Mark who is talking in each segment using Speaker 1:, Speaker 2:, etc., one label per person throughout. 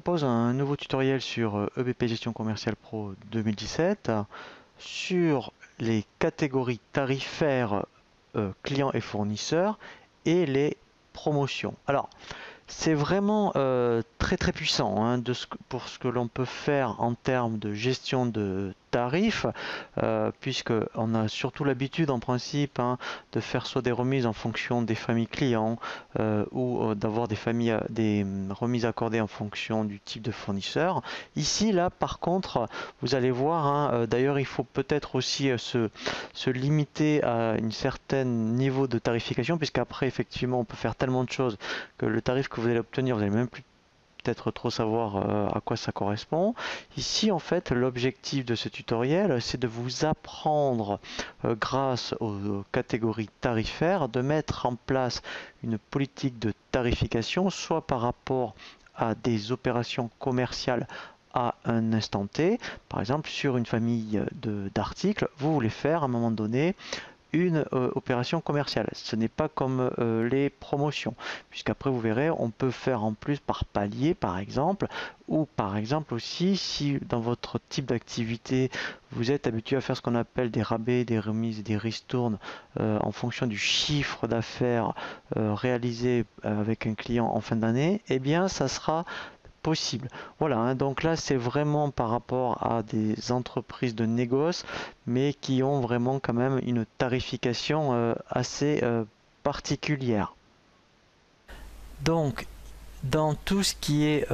Speaker 1: Propose un nouveau tutoriel sur EBP Gestion Commerciale Pro 2017 sur les catégories tarifaires clients et fournisseurs et les promotions. Alors, c'est vraiment très puissant hein, pour ce que l'on peut faire en termes de gestion de tarifs, puisque on a surtout l'habitude en principe hein, de faire soit des remises en fonction des familles clients ou d'avoir des remises accordées en fonction du type de fournisseur. Ici, là, par contre, vous allez voir, hein, d'ailleurs, il faut peut-être aussi se limiter à un certain niveau de tarification, puisqu'après, effectivement, on peut faire tellement de choses que le tarif que vous allez obtenir, vous n'allez même plus peut-être trop savoir à quoi ça correspond. Ici, en fait, l'objectif de ce tutoriel, c'est de vous apprendre, grâce aux catégories tarifaires, de mettre en place une politique de tarification, soit par rapport à des opérations commerciales à un instant T. Par exemple, sur une famille d'articles, vous voulez faire à un moment donné une opération commerciale. Ce n'est pas comme les promotions, puisqu'après vous verrez, on peut faire en plus par palier par exemple, ou par exemple aussi si dans votre type d'activité vous êtes habitué à faire ce qu'on appelle des rabais, des remises, des ristournes en fonction du chiffre d'affaires réalisé avec un client en fin d'année, eh bien ça sera possible. Voilà, hein, donc là c'est vraiment par rapport à des entreprises de négoce, mais qui ont vraiment quand même une tarification assez particulière. Donc dans tout ce qui est,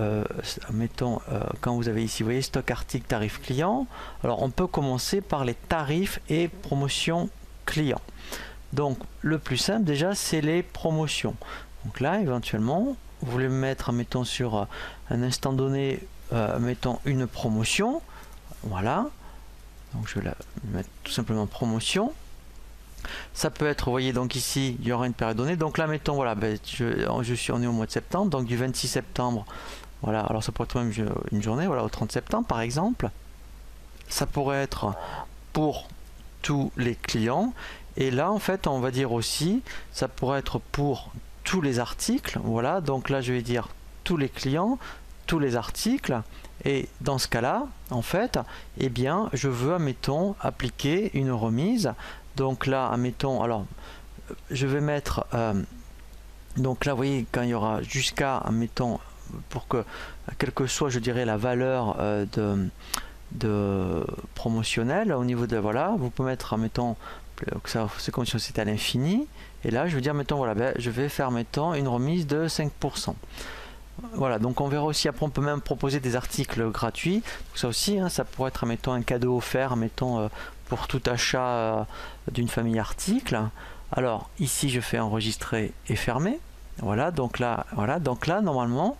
Speaker 1: mettons, quand vous avez ici, vous voyez, stock article, tarif client, alors on peut commencer par les tarifs et promotions clients. Donc le plus simple déjà, c'est les promotions. Donc là, éventuellement, vous voulez mettre, mettons, sur un instant donné, mettons une promotion. Voilà. Donc je vais la mettre tout simplement promotion. Ça peut être, vous voyez, donc ici, il y aura une période donnée. Donc là, mettons, voilà, on est au mois de septembre, donc du 26 septembre, voilà, alors ça pourrait être même une journée, voilà, au 30 septembre par exemple. Ça pourrait être pour tous les clients. Et là, en fait, on va dire aussi, ça pourrait être pour tous les articles. Voilà, donc là, je vais dire tous les clients, tous les articles. Et dans ce cas-là, en fait, eh bien, je veux, admettons, appliquer une remise. Donc là, admettons, alors, je vais mettre, donc là, vous voyez, quand il y aura jusqu'à, admettons, pour que, quelle que soit, je dirais, la valeur de promotionnel, au niveau de, voilà, vous pouvez mettre, admettons, que ça, c'est comme si c'était à l'infini. Et là, je veux dire, mettons, voilà, ben, je vais faire, mettons, une remise de 5%. Voilà, donc on verra aussi, après on peut même proposer des articles gratuits. Donc ça aussi, hein, ça pourrait être, mettons, un cadeau offert, mettons, pour tout achat d'une famille articles. Alors ici, je fais enregistrer et fermer. Voilà, donc là, normalement,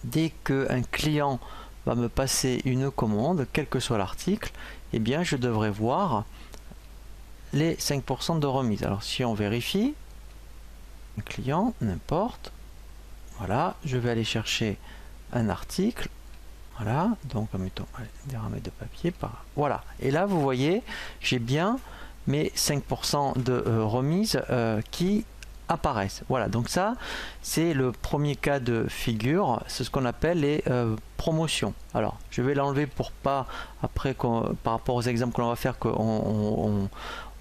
Speaker 1: dès qu'un client va me passer une commande, quel que soit l'article, eh bien, je devrais voir les 5% de remise. Alors si on vérifie, un client, n'importe, voilà, je vais aller chercher un article, voilà, donc mettons des ramettes de papier, voilà, et là vous voyez, j'ai bien mes 5% de remise qui apparaissent. Voilà, donc ça c'est le premier cas de figure, c'est ce qu'on appelle les promotions. Alors je vais l'enlever pour pas, après par rapport aux exemples que l'on va faire, qu'on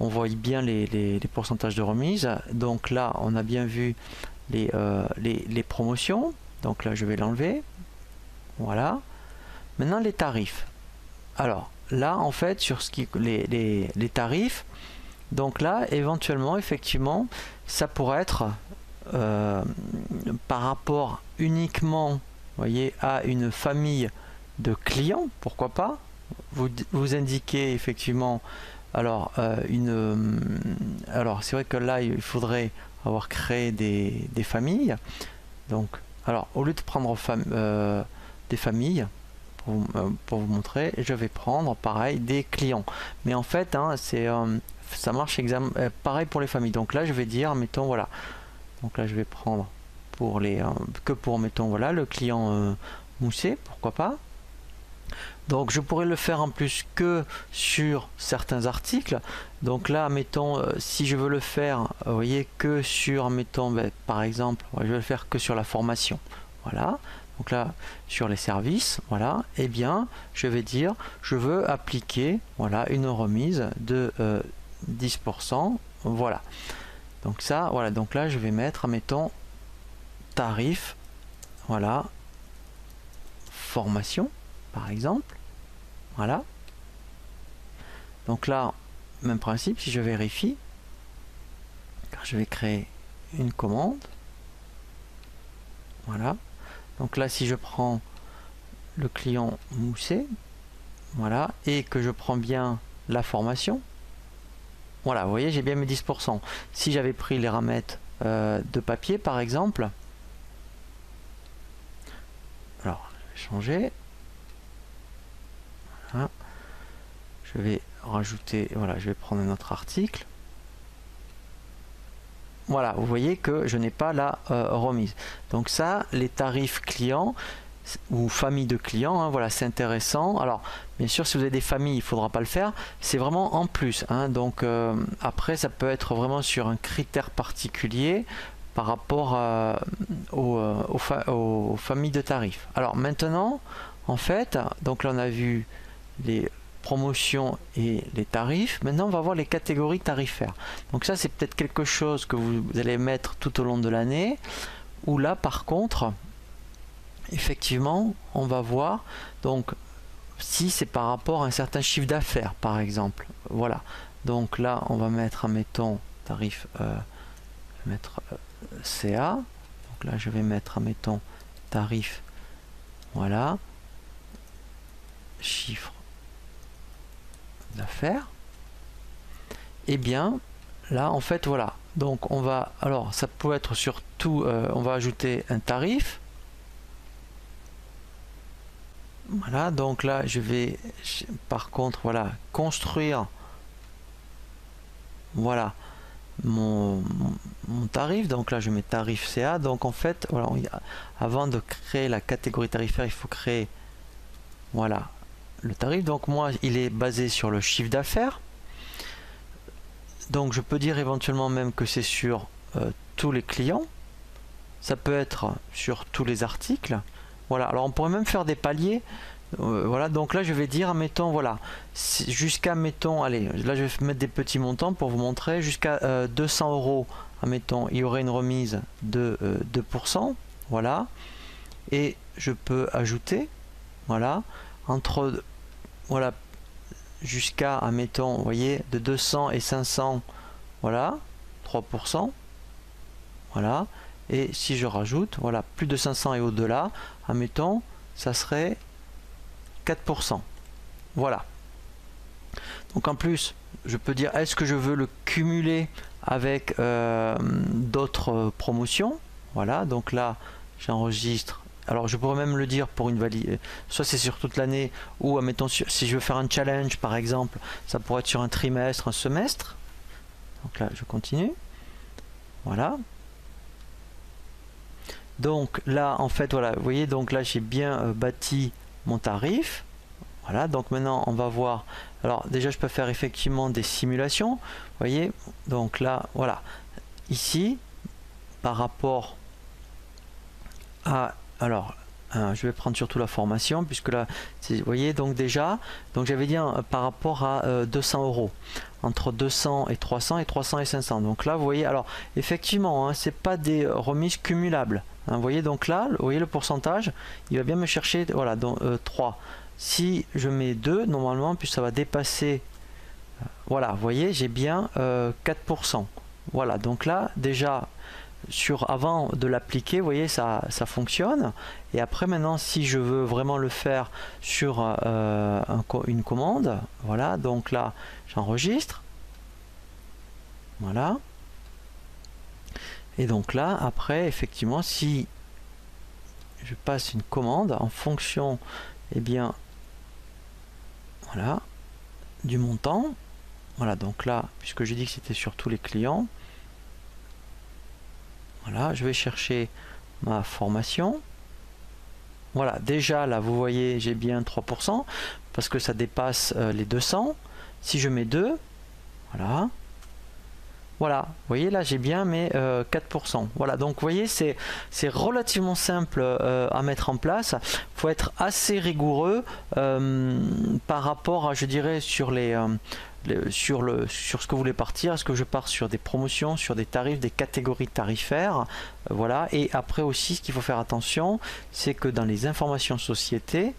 Speaker 1: voit bien les pourcentages de remise. Donc là on a bien vu les promotions, donc là je vais l'enlever. Voilà, maintenant les tarifs. Alors là en fait sur ce qui les tarifs, donc là éventuellement effectivement ça pourrait être par rapport uniquement, voyez, à une famille de clients, pourquoi pas, vous indiquez effectivement, alors alors c'est vrai que là il faudrait avoir créé des familles. Donc alors au lieu de prendre des familles pour vous montrer, je vais prendre pareil des clients, mais en fait hein, ça marche pareil pour les familles. Donc là je vais dire, mettons, voilà, donc là je vais prendre pour les que pour, mettons, voilà, le client moussé, pourquoi pas. Donc je pourrais le faire en plus que sur certains articles. Donc là, mettons, si je veux le faire, vous voyez, que sur, mettons, par exemple, je vais le faire que sur la formation. Voilà. donc là sur les services, voilà, et bien je vais dire je veux appliquer voilà une remise de 10%, voilà. Donc ça, voilà, donc là je vais mettre, mettons, tarif, voilà, formation par exemple, voilà. Donc là, même principe, si je vérifie, je vais créer une commande, voilà. Donc là, si je prends le client moussé, voilà, et que je prends bien la formation, voilà, vous voyez, j'ai bien mes 10%. Si j'avais pris les ramettes de papier, par exemple, alors, je vais changer, voilà, je vais rajouter, voilà, je vais prendre un autre article. Voilà, vous voyez que je n'ai pas la remise. Donc ça, les tarifs clients ou famille de clients, hein, voilà, c'est intéressant. Alors, bien sûr, si vous avez des familles, il ne faudra pas le faire. C'est vraiment en plus. Hein, donc, après, ça peut être vraiment sur un critère particulier par rapport aux familles de tarifs. Alors, maintenant, en fait, donc là, on a vu les promotions et les tarifs. Maintenant, on va voir les catégories tarifaires. Donc ça, c'est peut-être quelque chose que vous allez mettre tout au long de l'année. Où là, par contre, effectivement, on va voir donc si c'est par rapport à un certain chiffre d'affaires, par exemple. Voilà. Donc là, on va mettre, admettons, tarif, mettre CA. Donc là, je vais mettre, admettons, tarif, voilà, chiffre d'affaires. Et bien, là, en fait, voilà. Donc, on va, alors, ça peut être surtout, on va ajouter un tarif. Voilà, donc là, je vais, par contre, voilà, construire, voilà, mon tarif. Donc là, je mets tarif CA. Donc, en fait, voilà, avant de créer la catégorie tarifaire, il faut créer, voilà, le tarif. Donc, moi, il est basé sur le chiffre d'affaires. Donc, je peux dire éventuellement même que c'est sur tous les clients. Ça peut être sur tous les articles. Voilà, alors on pourrait même faire des paliers. Voilà, donc là je vais dire, mettons, voilà, jusqu'à, mettons, allez, là je vais mettre des petits montants pour vous montrer, jusqu'à 200 euros, admettons, il y aurait une remise de 2%, voilà, et je peux ajouter, voilà, entre, voilà, jusqu'à, admettons, vous voyez, de 200 et 500, voilà, 3%, voilà, et si je rajoute, voilà, plus de 500 et au-delà, admettons, ça serait 4%. Voilà. Donc en plus, je peux dire, est-ce que je veux le cumuler avec d'autres promotions? Voilà, donc là, j'enregistre. Alors je pourrais même le dire pour une valide, soit c'est sur toute l'année, ou admettons, si je veux faire un challenge par exemple, ça pourrait être sur un trimestre, un semestre. Donc là, je continue. Voilà. Donc là, en fait, voilà, vous voyez, donc là, j'ai bien bâti mon tarif. Voilà, donc maintenant, on va voir. Alors, déjà, je peux faire effectivement des simulations. Vous voyez, donc là, voilà. Ici, par rapport à. Alors, je vais prendre surtout la formation, puisque là, vous voyez, donc déjà, donc j'avais dit par rapport à 200 euros. Entre 200 et 300 et 300 et 500. Donc là, vous voyez, alors, effectivement, hein, c'est pas des remises cumulables. Hein, vous voyez, donc là, vous voyez le pourcentage, il va bien me chercher, voilà, donc 3. Si je mets 2, normalement, puis ça va dépasser, voilà, vous voyez, j'ai bien 4%. Voilà, donc là, déjà, avant de l'appliquer, vous voyez, ça fonctionne. Et après, maintenant, si je veux vraiment le faire sur une commande, voilà, donc là, j'enregistre. Voilà. Et donc là, après, effectivement, si je passe une commande en fonction, eh bien, voilà, du montant. Voilà, donc là, puisque j'ai dit que c'était sur tous les clients, voilà, je vais chercher ma formation. Voilà, déjà là, vous voyez, j'ai bien 3% parce que ça dépasse les 200. Si je mets 2, voilà. Voilà, vous voyez là j'ai bien mes 4%. Voilà, donc vous voyez c'est relativement simple à mettre en place. Il faut être assez rigoureux par rapport à, je dirais, sur sur ce que vous voulez partir. Est-ce que je pars sur des promotions, sur des tarifs, des catégories tarifaires, voilà. Et après aussi, ce qu'il faut faire attention, c'est que dans les informations société,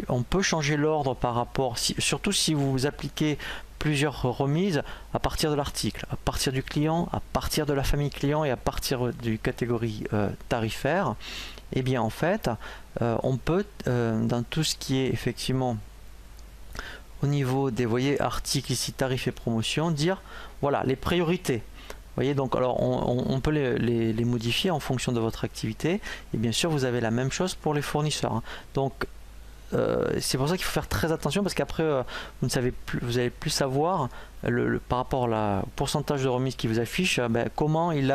Speaker 1: on peut changer l'ordre par rapport, surtout si vous appliquez plusieurs remises à partir de l'article, à partir du client, à partir de la famille client et à partir du catégorie tarifaire. Et bien en fait, on peut dans tout ce qui est effectivement au niveau des, voyez, articles ici, tarifs et promotions, dire voilà les priorités. Vous voyez, donc alors on peut les modifier en fonction de votre activité. Et bien sûr, vous avez la même chose pour les fournisseurs, hein. Donc c'est pour ça qu'il faut faire très attention, parce qu'après vous ne savez plus, vous allez plus savoir par rapport au pourcentage de remise qui vous affiche, comment il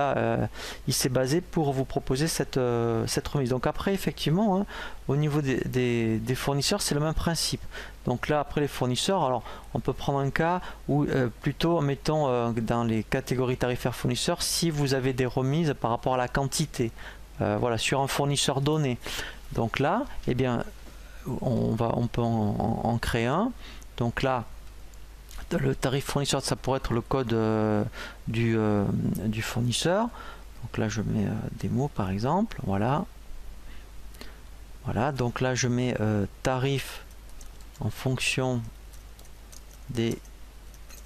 Speaker 1: s'est basé pour vous proposer cette remise. Donc après effectivement, hein, au niveau des fournisseurs, c'est le même principe. Donc là après les fournisseurs, alors on peut prendre un cas où plutôt mettons dans les catégories tarifaires fournisseurs, si vous avez des remises par rapport à la quantité, voilà, sur un fournisseur donné. Donc là, eh bien on peut en créer un. Donc là, le tarif fournisseur, ça pourrait être le code du fournisseur. Donc là, je mets des mots par exemple. Voilà. Voilà. Donc là, je mets tarif en fonction des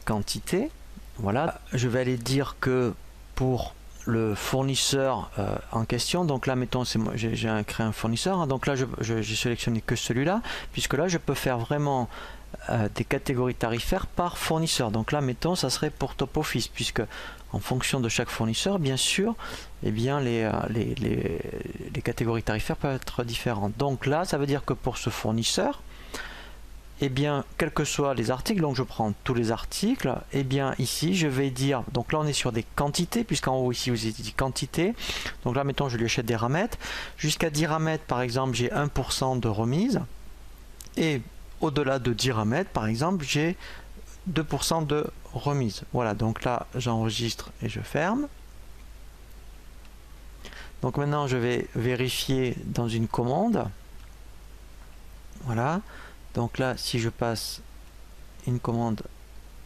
Speaker 1: quantités. Voilà. Je vais aller dire que pour le fournisseur en question, donc là mettons j'ai créé un fournisseur, hein, donc là j'ai sélectionné que celui-là, puisque là je peux faire vraiment des catégories tarifaires par fournisseur. Donc là mettons ça serait pour Top Office, puisque en fonction de chaque fournisseur, bien sûr, eh bien les catégories tarifaires peuvent être différentes. Donc là ça veut dire que pour ce fournisseur, et bien quels que soient les articles, donc je prends tous les articles, et bien ici je vais dire, donc là on est sur des quantités, puisqu'en haut ici vous avez dit quantité, donc là mettons je lui achète des ramettes, jusqu'à 10 ramettes par exemple j'ai 1% de remise, et au-delà de 10 ramettes par exemple j'ai 2% de remise. Voilà, donc là j'enregistre et je ferme. Donc maintenant je vais vérifier dans une commande. Voilà. Donc là, si je passe une commande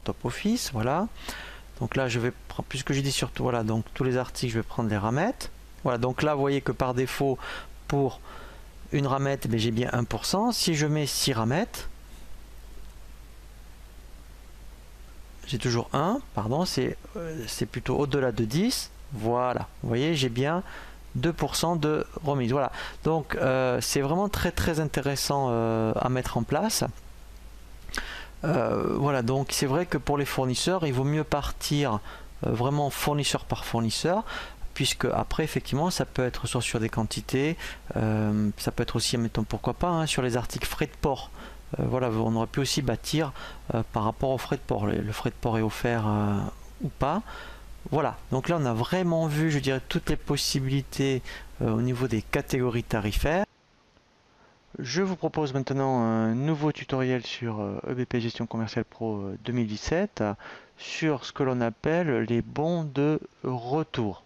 Speaker 1: Top Office, voilà. Donc là, je vais prendre, puisque j'ai dit surtout, voilà, donc tous les articles, je vais prendre les ramettes. Voilà, donc là, vous voyez que par défaut, pour une ramette, j'ai bien 1%. Si je mets 6 ramettes, j'ai toujours 1, pardon, c'est plutôt au-delà de 10. Voilà, vous voyez, j'ai bien 2% de remise. Voilà, donc c'est vraiment très très intéressant à mettre en place. Voilà, donc c'est vrai que pour les fournisseurs, il vaut mieux partir vraiment fournisseur par fournisseur, puisque après effectivement ça peut être soit sur des quantités, ça peut être aussi, mettons pourquoi pas, hein, sur les articles frais de port. Voilà, on aurait pu aussi bâtir par rapport aux frais de port. Le frais de port est offert ou pas. Voilà, donc là on a vraiment vu, je dirais, toutes les possibilités au niveau des catégories tarifaires. Je vous propose maintenant un nouveau tutoriel sur EBP Gestion Commerciale Pro 2017 sur ce que l'on appelle les bons de retour.